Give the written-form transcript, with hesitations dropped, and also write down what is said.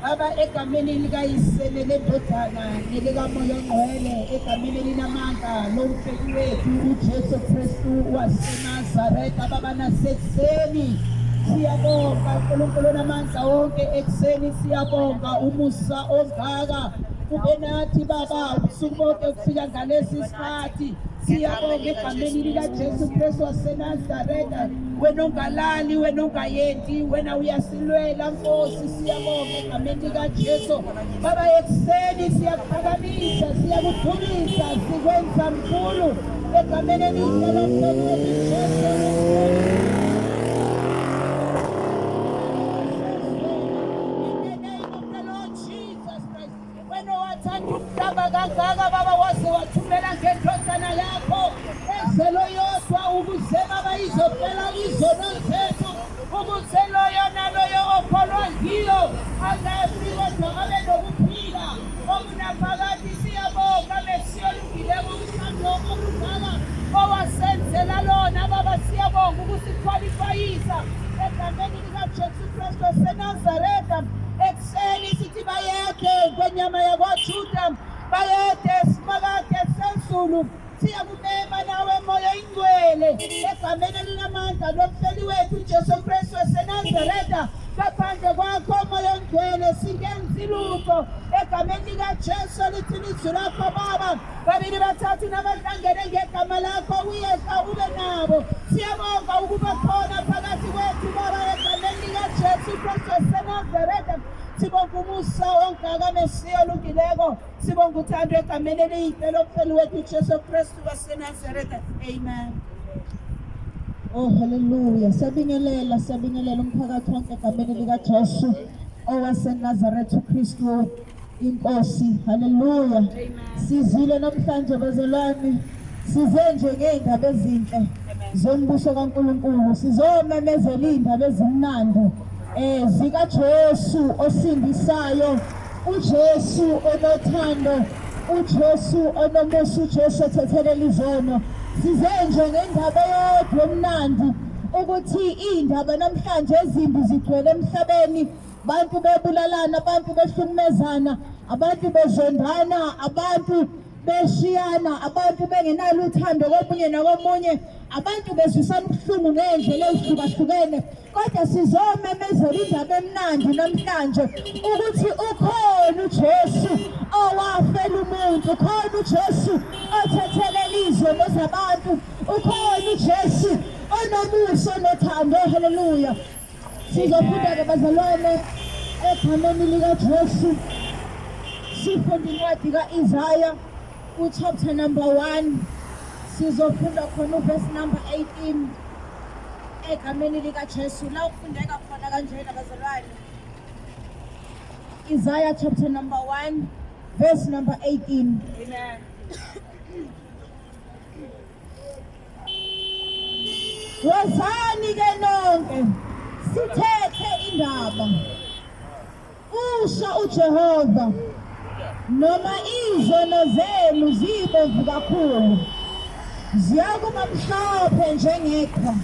Baba egameni likayisele lendodana nelikamoya ongcwele egameni linamandla lomfeki wethu uJesu Kristu waseNazaretha baba nasekuseni siyabonga uNkulunkulu namandla wonke ekuseni siyabonga umusa ongaka kube nathi baba ubusuku bonke kufika ngalesi sikhathi siyabonga egameni likaJesu Kristu waseNazaretha wena ongalali wena ongayenti wena uyasilwela Nkosi siyabonga egameni likaJesu baba ekuseni siyakuphakamisa siyakudumisa sikwenza mkhulu egameni elihle lomfeki Jesu kangaka baba wase wathumela ngendodana yakho ezelo yodwa ukuze baba izophela izono zethu ukuze loyo naloyo okholwa yiyo angafi kodwa abe nokuphila okunaphakade siyabonga mesiyolungileko umthando omungaka owasenzela lona baba siyabonga ukusikhwalifayisa egameni likaJesu Kristu waseNazaretha ekuseni sithi bayekhe kwenyama yakwaJuda bayede simakade sezulu siyakumema nawe moya ingcwele egameni linamandla lomfeli wethu uJesu Kristu waseNazaretha ngaphandle kwakho moya ongcwele singenzi lutho egameni likaJesu lithi ilizwi lakho Baba babili bathathu nabahlangene ngegama lakho uyehla ube nabo siyabonga ukuba khona phakathi kwethu Baba egameni likaJesu Kristu waseNazaretha sibonga umusa ongaka Mesiya olungileko sibonga uthando egameni eliyimpela omfeni wethu Jesu Kristu waseNazaretha amen. Oh hallelujah sabingelela umphakathi wonke egameni likaJesu owaseNazaretha uKristu inkosi hallelujah sizile namhlanje bazalwane size nje ngeindaba ezinhle zombuso kaNkulunkulu sizomemezela indaba ezimnandi zikaJesu osindisayo uJesu onothando uJesu onomusa uJesu othethelela izono size nje ngendaba yodwa emnandi ukuthi indaba namhlanje ezimbi zigcwele emhlabeni abantu bebulalana abantu behlukumezana abantu bezondana abantu beshiyana abantu bengenalo uthando komunye nakomunye abantu bezwisana ubuhlungu ngendlela ezihlukahlukene kodwa sizomemezela indaba emnandi namhlanje ukuthi ukhona uJesu owafela umuntu ukhona uJesu othethelela izono zabantu ukhona uJesu onomusa onothando haleluya sizofunda-ke bazalwane egameni likaJesu sifunda incwadi ka-Isaya chapter number 1 sizofunda khona uverse number 18 egameni likaJesu la ufundeka khona kanjena bazalwane Isaiah chapter number 1 verse number 18 amen. Wozani ke nonke sithethe indaba usha uJehova noma izono zenu zibomvu kakhulu ziyakuba mhlophe njengeqhwa